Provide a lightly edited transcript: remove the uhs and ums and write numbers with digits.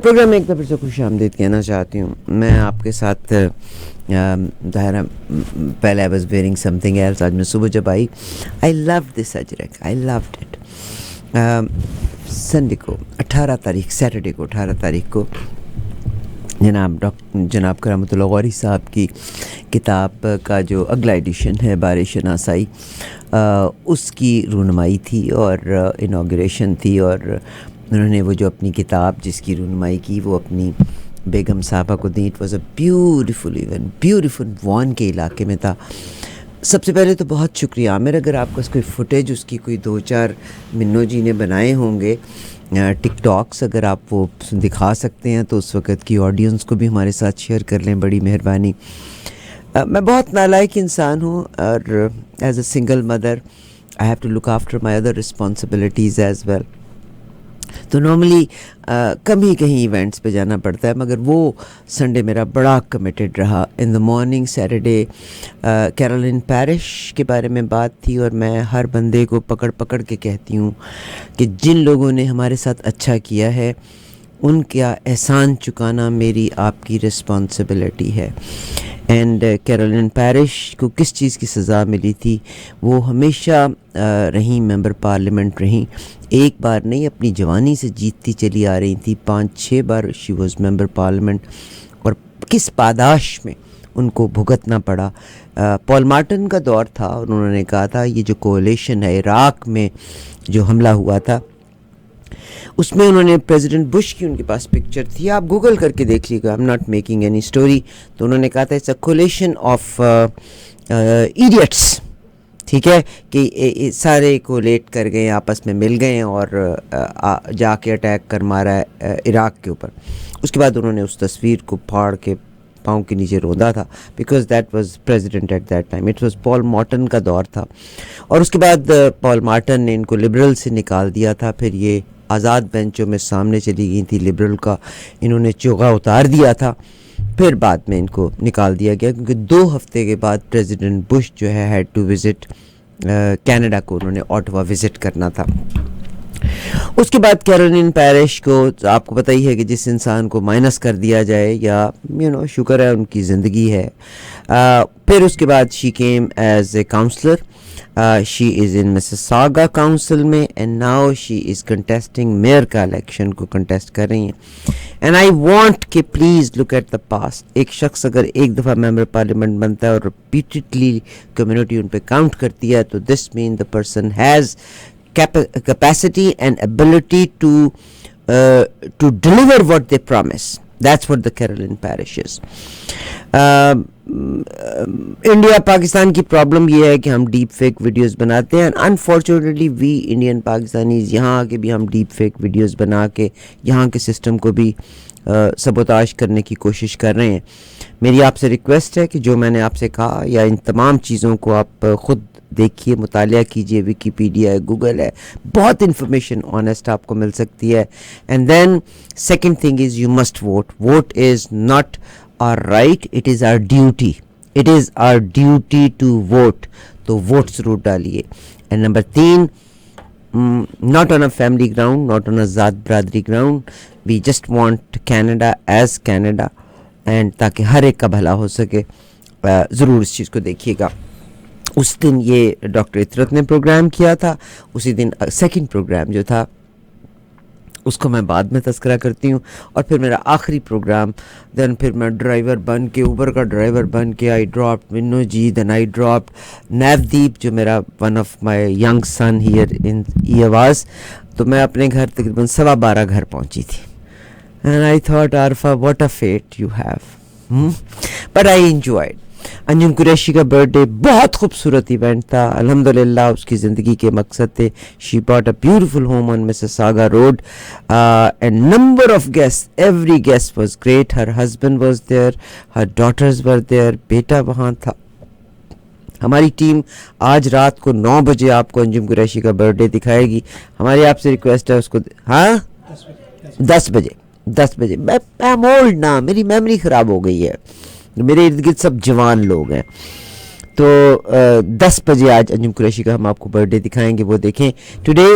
Programme میں ایک دفعہ سے خوش آمدید کہنا چاہتی ہوں. میں آپ کے ساتھ ظاہر پہلے I was wearing something else. آج میں صبح جب I I love this ajrak, I loved it. Sunday کو 18 تاریخ, سیٹرڈے کو 18 تاریخ کو جناب کرامت اللہ غوری صاحب کی کتاب کا جو اگلا ایڈیشن ہے بار شناسائی, اس کی رونمائی تھی اور انوگریشن تھی, اور انہوں نے وہ جو اپنی کتاب جس کی رونمائی کی وہ اپنی بیگم صاحبہ کو دی. It was a beautiful event, beautiful. Vaughan کے علاقے میں تھا. سب سے پہلے تو بہت شکریہ عامر, اگر آپ کا کوئی فوٹیج اس کی کوئی 2-4 منو جی نے بنائے ہوں گے ٹک ٹاکس, اگر آپ وہ دکھا سکتے ہیں تو اس وقت کی آڈینس کو بھی ہمارے ساتھ شیئر کر لیں, بڑی مہربانی. میں بہت نالائق انسان ہوں, اور as a single mother I have to look after my other responsibilities as well. تو نارملی کم ہی کہیں ایونٹس پہ جانا پڑتا ہے, مگر وہ سنڈے میرا بڑا کمیٹڈ رہا. In the morning Saturday Caroline Parrish کے بارے میں بات تھی, اور میں ہر بندے کو پکڑ پکڑ کے کہتی ہوں کہ جن لوگوں نے ہمارے ساتھ اچھا کیا ہے ان کا احسان چکانا میری آپ کی رسپانسبلٹی ہے. اینڈ کیرولین پیرش کو کس چیز کی سزا ملی تھی؟ وہ ہمیشہ رہیں ممبر پارلیمنٹ رہیں, ایک بار نہیں اپنی جوانی سے جیتتی چلی آ رہی تھی. 5-6 بار شی واز ممبر پارلیمنٹ, اور کس پاداش میں ان کو بھگتنا پڑا. پال مارٹن کا دور تھا, اور انہوں نے کہا تھا یہ جو کولیشن ہے عراق میں جو حملہ ہوا تھا اس میں انہوں نے پریزیڈنٹ بش کی ان کے پاس پکچر تھی, آپ گوگل کر کے دیکھ لیجیے گا, I am not making any story. تو انہوں نے کہا تھا it's a coalition of idiots, ٹھیک ہے, کہ سارے کولیٹ کر گئے, آپس میں مل گئے اور جا کے اٹیک کر مارا ہے عراق کے اوپر. اس کے بعد انہوں نے اس تصویر کو پھاڑ کے پاؤں کے نیچے روندا تھا, because that was president at that time. It was Paul Martin کا دور تھا, اور اس کے بعد پال مارٹن نے ان کو لبرل سے نکال دیا تھا. پھر یہ آزاد بینچوں میں سامنے چلی گئی تھی لبرل کا, انہوں نے چوغا اتار دیا تھا. پھر بعد میں ان کو نکال دیا گیا, کیونکہ 2 ہفتے کے بعد پریزیڈنٹ بش جو ہے ہیڈ ٹو وزٹ کینیڈا کو, انہوں نے اوٹوا وزٹ کرنا تھا. اس کے بعد کیرولین پیرش کو آپ کو پتہ ہی ہے کہ جس انسان کو مائنس کر دیا جائے یا شکر ہے ان کی زندگی ہے. پھر اس کے بعد she came as a councillor, she is in Mississauga council میں, and now she is contesting mayor کا الیکشن کو کنٹیسٹ کر رہی ہیں. اینڈ آئی وانٹ کہ please look at the past. ایک شخص اگر ایک دفعہ ممبر پارلیمنٹ بنتا ہے اور ریپیٹڈلی کمیونٹی ان پہ کاؤنٹ کرتی ہے, تو this man the person has capacity and ability to deliver what they promise. That's what the Caroline Parish is. India Pakistan کی پرابلم یہ ہے کہ ہم ڈیپ فیک ویڈیوز بناتے ہیں. انفارچونیٹلی وی انڈین پاکستانیز یہاں آ کے بھی ہم ڈیپ فیک ویڈیوز بنا کے یہاں کے سسٹم کو بھی سبوتاش کرنے کی کوشش کر رہے ہیں. میری آپ سے ریکویسٹ ہے کہ جو میں نے آپ سے کہا یا ان تمام چیزوں کو آپ خود دیکھیے, مطالعہ کیجیے, ویکیپیڈیا ہے, گوگل ہے, بہت انفارمیشن آنیسٹ آپ کو مل سکتی ہے. And then second thing is you must vote. Vote is not our right, it is our duty. It is our duty to vote. تو ووٹ ضرور ڈالیے. And number 3, not on a family ground, not on a ذات برادری ground. We just want Canada as Canada, and تاکہ ہر ایک کا بھلا ہو سکے. ضرور اس چیز کو دیکھیے گا. اس دن یہ ڈاکٹر اطرت نے پروگرام کیا تھا, اسی دن سیکنڈ پروگرام جو تھا اس کو میں بعد میں تذکرہ کرتی ہوں. اور پھر میرا آخری پروگرام, دین پھر میں ڈرائیور بن کے, اوبر کا ڈرائیور بن کے, آئی ڈراپڈ منو جی, دین آئی ڈراپڈ نیودیپ جو میرا one of my young son here in ایواز. تو میں اپنے گھر تقریباً 12:15 گھر پہنچی تھی. And I thought Arifa what a fete you have, but I enjoyed. Anjum Qureshi کا برتھ ڈے بہت خوبصورت ایونٹ تھا, الحمدللہ اس کی زندگی کے مقصد تھے. She bought a beautiful home on Mississauga road, and number of guest, every guest was great. Her husband was there, her daughters were there, بیٹا وہاں تھا. ہماری ٹیم آج رات کو 9 بجے آپ کو انجم قریشی کا برتھ ڈے دکھائے گی. ہماری آپ سے ریکویسٹ ہے اس کو, ہاں 10 بجے. میں اولڈ نا, میری میموری خراب ہو گئی ہے, میرے ارد گرد سب جوان لوگ ہیں. تو 10 بجے آج انجم قریشی کا ہم آپ کو برتھ ڈے دکھائیں گے, وہ دیکھیں. ٹوڈے